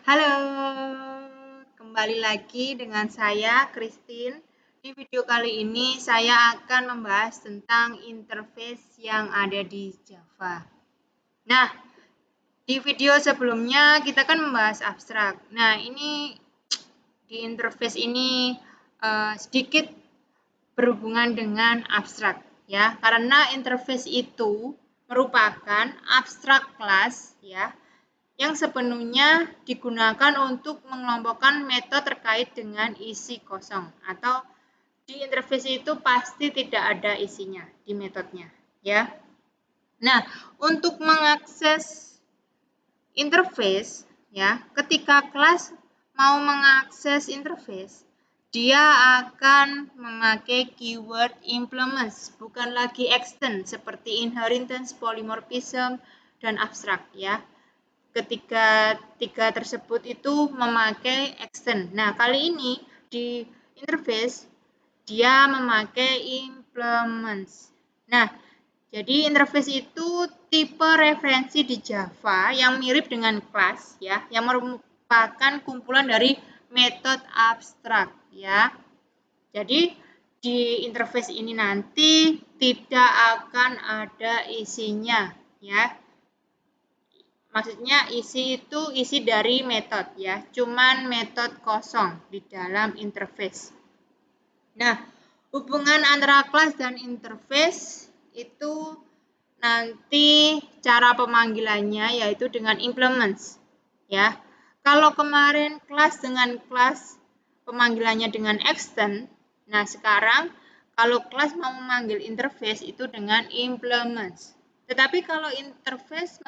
Halo, kembali lagi dengan saya, Christine. Di video kali ini saya akan membahas tentang interface yang ada di Java. Nah, di video sebelumnya kita kan membahas abstrak. Nah, ini di interface ini sedikit berhubungan dengan abstrak, ya, karena interface itu merupakan abstrak kelas, ya, yang sepenuhnya digunakan untuk mengelompokkan metode terkait dengan isi kosong atau di interface itu pasti tidak ada isinya di metodenya, ya. Nah, untuk mengakses interface, ya, ketika kelas mau mengakses interface, dia akan memakai keyword implements, bukan lagi extend seperti inheritance, polymorphism, dan abstract, ya. Ketika tiga tersebut itu memakai extend. Nah, kali ini di interface dia memakai implements. Nah, jadi interface itu tipe referensi di Java yang mirip dengan kelas, ya, yang merupakan kumpulan dari metode abstrak, ya. Jadi di interface ini nanti tidak akan ada isinya, ya. Maksudnya isi itu isi dari metode, ya, cuman metode kosong di dalam interface. Nah, hubungan antara kelas dan interface itu nanti cara pemanggilannya yaitu dengan implements, ya. Kalau kemarin kelas dengan kelas pemanggilannya dengan extend, nah sekarang kalau kelas mau memanggil interface itu dengan implements. Tetapi kalau interface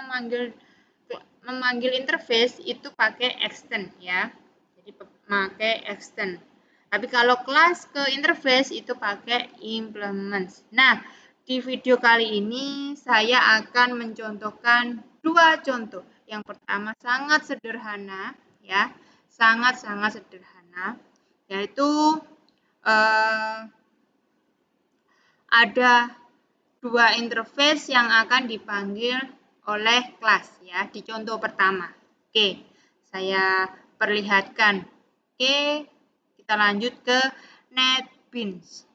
memanggil interface itu pakai extend, ya. Jadi pakai extend. Tapi kalau kelas ke interface itu pakai implements. Nah, di video kali ini saya akan mencontohkan dua contoh. Yang pertama sangat sederhana, ya, sangat-sangat sederhana, yaitu ada dua interface yang akan dipanggil oleh kelas, ya, di contoh pertama. Oke, saya perlihatkan. Oke, kita lanjut ke NetBeans.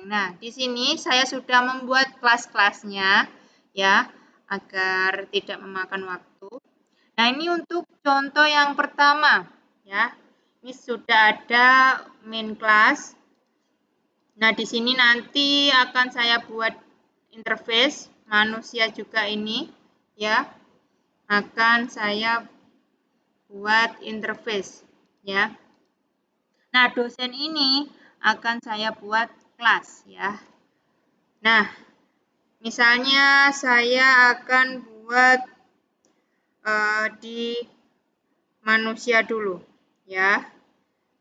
Nah, di sini saya sudah membuat kelas-kelasnya, ya, agar tidak memakan waktu. Nah, ini untuk contoh yang pertama, ya. Ini sudah ada main class. Nah, di sini nanti akan saya buat interface manusia juga ini, ya. Akan saya buat interface, ya. Nah, dosen ini akan saya buat kelas, ya. Nah, misalnya saya akan buat di manusia dulu, ya.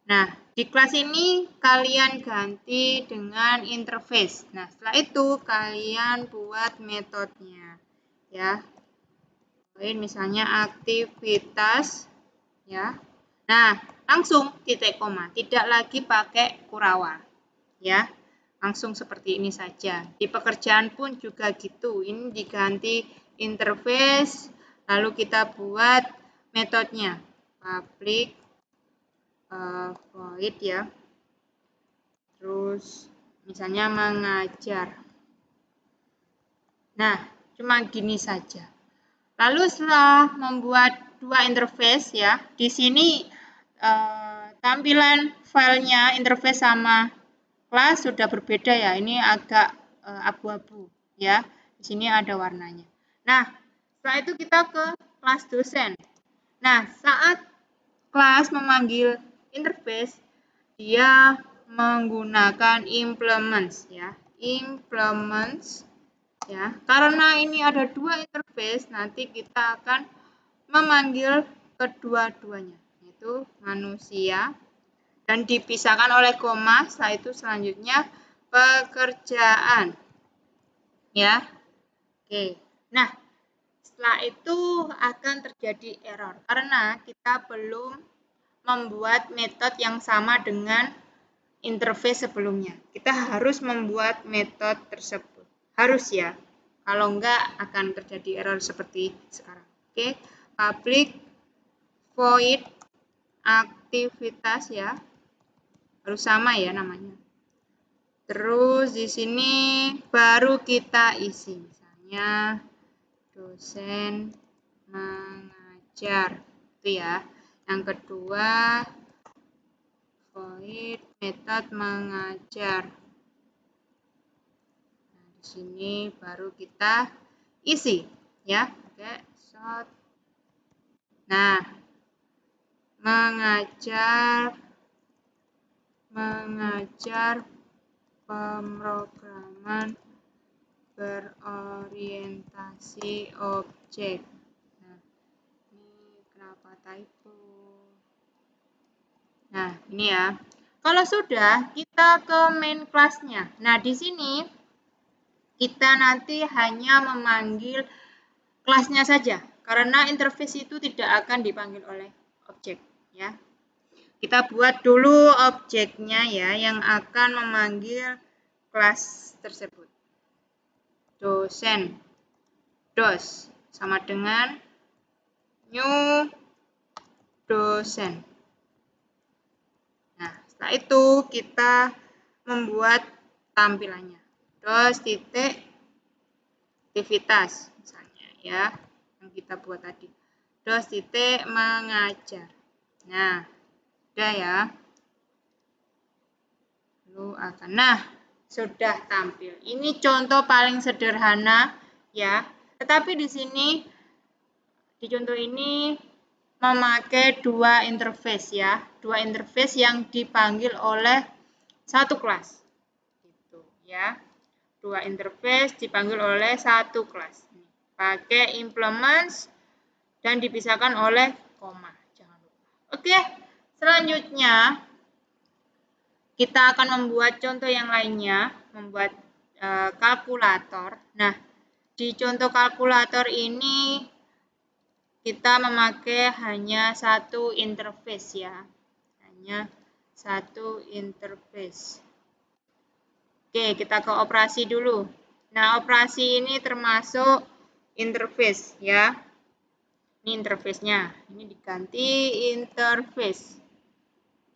Nah, di kelas ini kalian ganti dengan interface. Nah, setelah itu kalian buat metodenya, ya. Misalnya aktivitas, ya. Nah, langsung titik koma, tidak lagi pakai kurawal, ya. Langsung seperti ini saja. Di pekerjaan pun juga gitu. Ini diganti interface, lalu kita buat metodenya. Public void, ya. Terus misalnya mengajar. Nah, cuma gini saja. Lalu setelah membuat dua interface, ya, di sini tampilan filenya interface sama kelas sudah berbeda, ya. Ini agak abu-abu, ya. Di sini ada warnanya. Nah, setelah itu kita ke kelas dosen. Nah, saat kelas memanggil interface, dia menggunakan implements, ya. Implements, ya. Karena ini ada dua interface, nanti kita akan memanggil kedua-duanya, yaitu manusia, dan dipisahkan oleh koma. Setelah itu selanjutnya pekerjaan, ya. Oke. Nah, setelah itu akan terjadi error karena kita belum membuat metode yang sama dengan interface sebelumnya. Kita harus membuat metode tersebut. Harus, ya. Kalau enggak akan terjadi error seperti sekarang. Oke. Public void aktivitas ya, harus sama ya namanya. Terus di sini baru kita isi, misalnya dosen mengajar, itu ya. Yang kedua void metode mengajar. Nah, di sini baru kita isi ya, pakai short. Nah, mengajar pemrograman berorientasi objek. Nah, ini kenapa typo? Nah, ini ya. Kalau sudah, kita ke main kelasnya. Nah, di sini kita nanti hanya memanggil kelasnya saja, karena interface itu tidak akan dipanggil oleh objek ya. Kita buat dulu objeknya ya, yang akan memanggil kelas tersebut. Dosen, dos, sama dengan new dosen. Nah, setelah itu kita membuat tampilannya. Dos titik aktivitas, misalnya ya, yang kita buat tadi. Dos titik mengajar. Nah, udah ya. Nah, sudah tampil. Ini contoh paling sederhana ya. Tetapi di sini di contoh ini memakai dua interface ya. Dua interface yang dipanggil oleh satu kelas. Gitu ya. Dua interface dipanggil oleh satu kelas. Pakai implements dan dipisahkan oleh koma. Jangan lupa. Oke, selanjutnya kita akan membuat contoh yang lainnya, membuat kalkulator. Nah, di contoh kalkulator ini kita memakai hanya satu interface ya. Hanya satu interface. Oke, kita ke operasi dulu. Nah, operasi ini termasuk interface ya. Ini interface-nya. Ini diganti interface.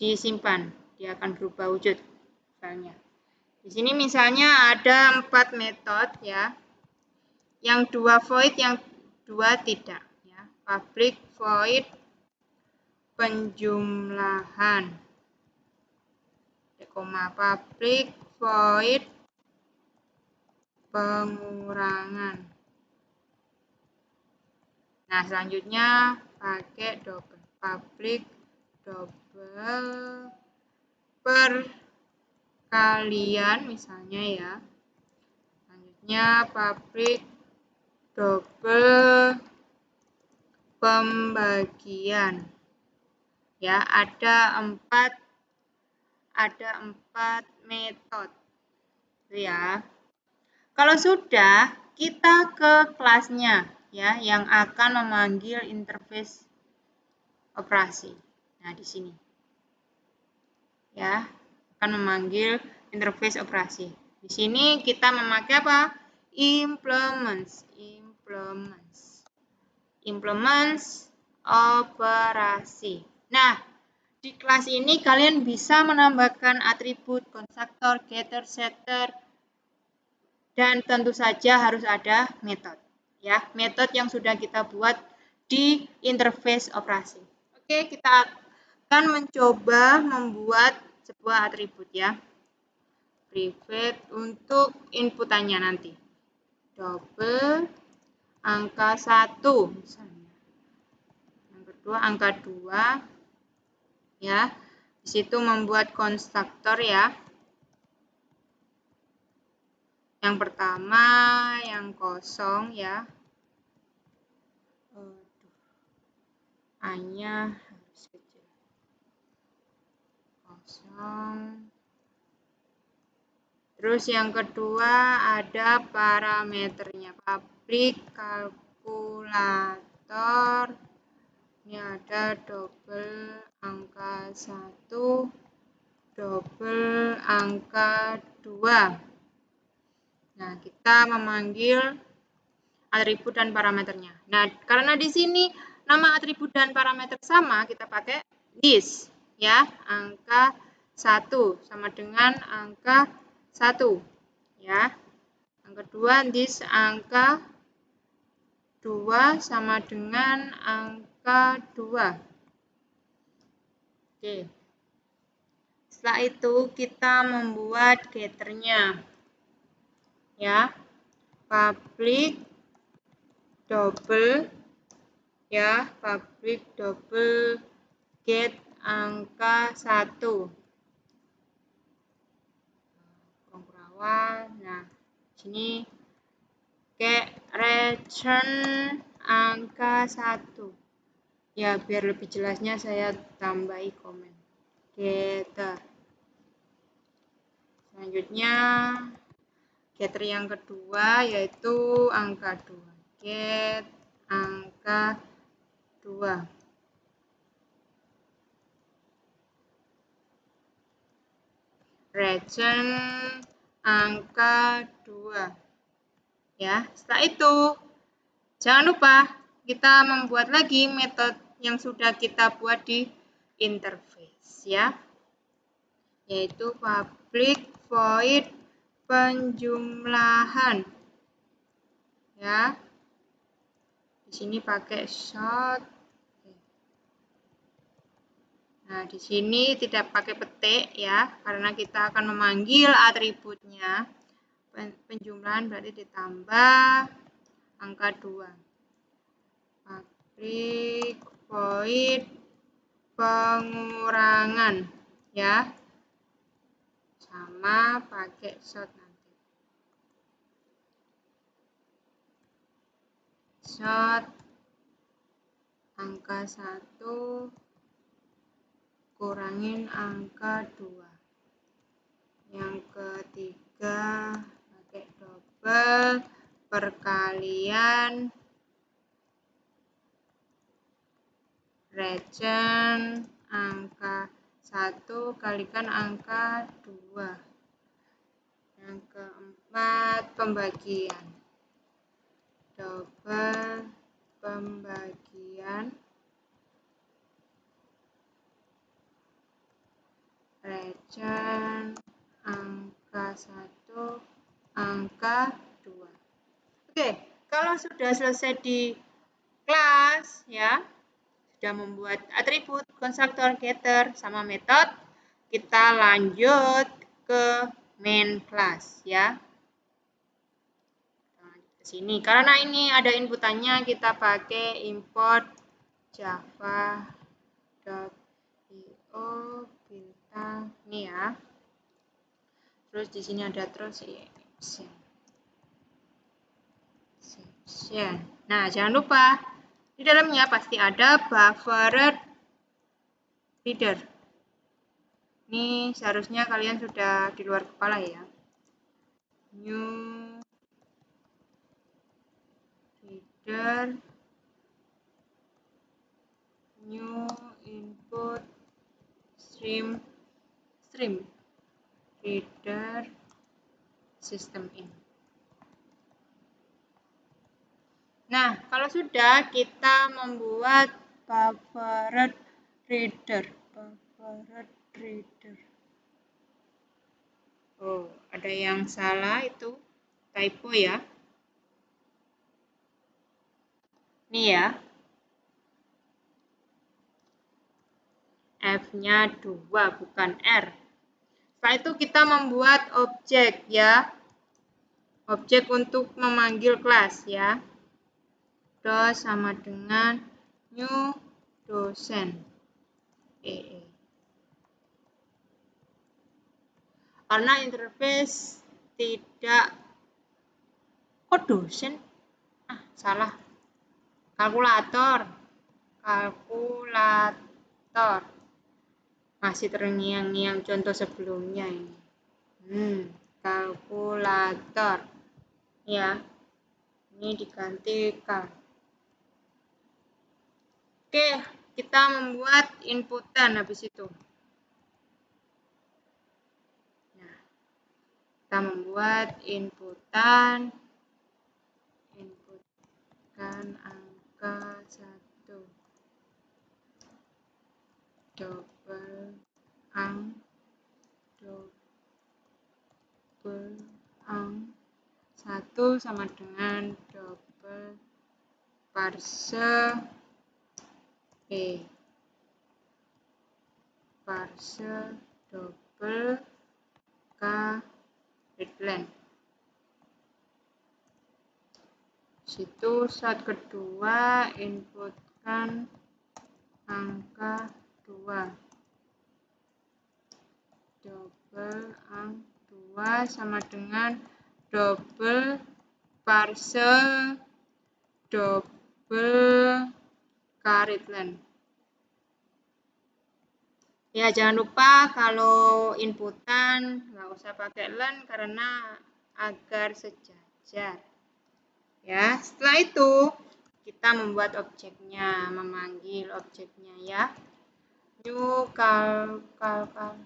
Disimpan. Dia akan berubah wujud misalnya. Di sini misalnya ada 4 metode ya. Yang 2 void, yang 2 tidak ya. Public void penjumlahan. Koma public void pengurangan. Nah, selanjutnya pakai double public double perkalian misalnya ya. Selanjutnya public double pembagian. Ya, ada 4 metode. Itu ya. Kalau sudah, kita ke kelasnya ya, yang akan memanggil interface operasi. Nah, di sini. Ya, akan memanggil interface operasi. Di sini kita memakai apa? Implements operasi. Nah, di kelas ini kalian bisa menambahkan atribut, konstruktor, getter, setter, dan tentu saja harus ada metode. Ya, metode yang sudah kita buat di interface operasi. Oke, kita akan mencoba membuat sebuah atribut ya. Private untuk inputannya nanti. Double angka 1 misalnya. Yang kedua angka 2 ya. Di situ membuat konstruktor ya. Yang pertama yang kosong ya. A-nya harus kecil. Kosong. Terus yang kedua ada parameternya. Public kalkulator. Ini ada double angka 1, double angka 2. Nah, kita memanggil atribut dan parameternya. Nah, karena di sini nama atribut dan parameter sama, kita pakai this, ya. Angka 1 sama dengan angka 1, ya. Yang kedua, this angka 2 sama dengan angka 2. Oke. Setelah itu kita membuat getternya, ya, public double, ya, public double get angka 1. Nah, sini kayak return angka 1. Ya, biar lebih jelasnya saya tambahi komen. Getter. Selanjutnya getter yang kedua yaitu angka 2. Get angka 2. Return angka 2. Ya, setelah itu jangan lupa kita membuat lagi metode yang sudah kita buat di interface, ya. Yaitu public void penjumlahan, ya. Di sini pakai short. Nah, di sini tidak pakai petik, ya, karena kita akan memanggil atributnya. Penjumlahan berarti ditambah angka 2. Public void pengurangan, ya. Sama pakai short nanti. Short angka 1 kurangin angka 2. Yang ketiga pakai double perkalian return angka 1 kalikan angka 2. Yang keempat pembagian. Double pembagian return angka 1 angka 2. Oke, kalau sudah selesai di kelas, ya, sudah membuat atribut, konstruktor, getter, sama metode, kita lanjut ke main class, ya. Ke sini, karena ini ada inputannya, kita pakai import java.io bintang ini, ya. Terus di sini ada terus section. Nah, jangan lupa di dalamnya pasti ada buffered reader. Ini seharusnya kalian sudah di luar kepala, ya. New reader, new input stream reader system in. Nah, kalau sudah, kita membuat buffered reader. Oh, ada yang salah, itu typo, ya. Ini, ya. F-nya 2, bukan R. Setelah itu kita membuat objek, ya. Objek untuk memanggil kelas, ya. Dos sama dengan new dosen. Karena interface tidak, kok dosen? Salah. Kalkulator. Masih terngiang-ngiang contoh sebelumnya ini. Kalkulator. Ya. Ini diganti kal. Oke, kita membuat inputan habis itu. Nah, kita membuat inputan angka 1. double ang, double ang. 1 sama dengan double parse E. Parse double K readline. Situ saat kedua inputkan angka 2. Double ang 2 sama dengan double parse double readline. Ya, jangan lupa kalau inputan nggak usah pakai len karena agar sejajar. Ya, setelah itu kita membuat objeknya, memanggil objeknya ya. New kalkulator.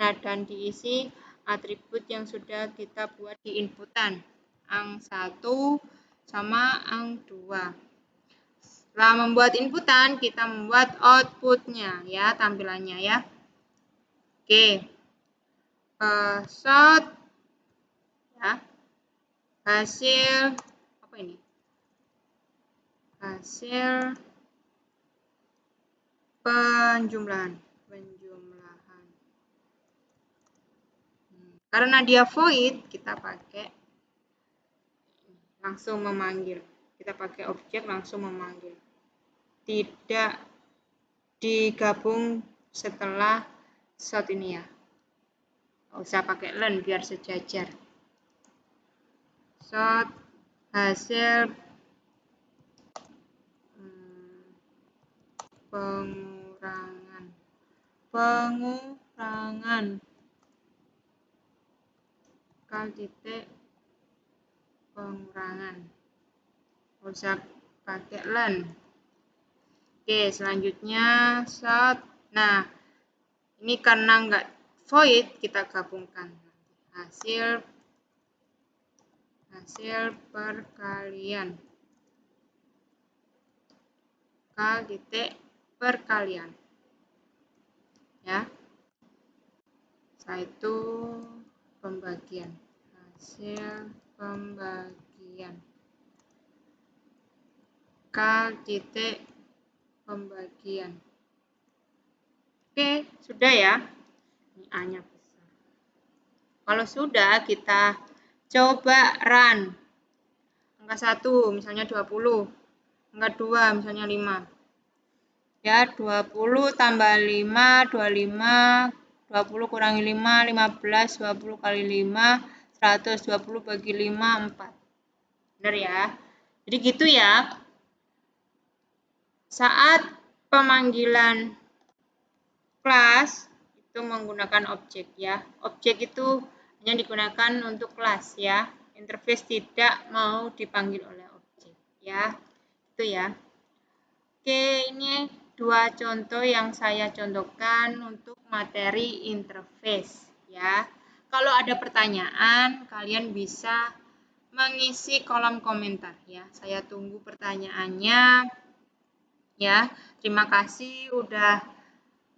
Nah, dan diisi atribut yang sudah kita buat di inputan. Ang 1 sama ang 2. Setelah membuat inputan, kita membuat outputnya ya, tampilannya ya. Oke. Short ya. Hasil apa ini? Hasil penjumlahan. Karena dia void, kita pakai langsung memanggil. Kita pakai objek langsung memanggil. Tidak digabung setelah short ini ya. Nggak usah pakai len biar sejajar. Short hasil pengurangan kal titik pengurangan. Nggak usah pakai len. Oke, selanjutnya short. Nah, ini karena nggak void, kita gabungkan hasil perkalian. Kal titik perkalian. Ya. Setelah itu pembagian. Hasil pembagian. Kal titik pembagian. Oke, sudah ya. Ini A-nya besar. Kalau sudah, kita coba run. Angka 1 misalnya 20. Angka 2 misalnya 5. Ya, 20 tambah 5, 25. 20 kurangi 5, 15. 20 kali 5, 100. 20 bagi 5, 4. Benar ya? Jadi gitu ya. Saat pemanggilan kelas itu menggunakan objek ya. Objek itu hanya digunakan untuk kelas ya. Interface tidak mau dipanggil oleh objek ya. Itu ya. Oke, ini 2 contoh yang saya contohkan untuk materi interface ya. Kalau ada pertanyaan, kalian bisa mengisi kolom komentar ya. Saya tunggu pertanyaannya ya. Terima kasih udah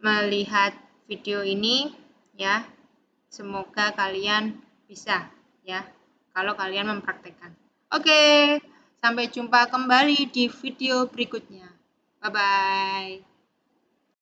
melihat video ini ya. Semoga kalian bisa ya kalau kalian mempraktekkan. Oke, sampai jumpa kembali di video berikutnya. Bye bye.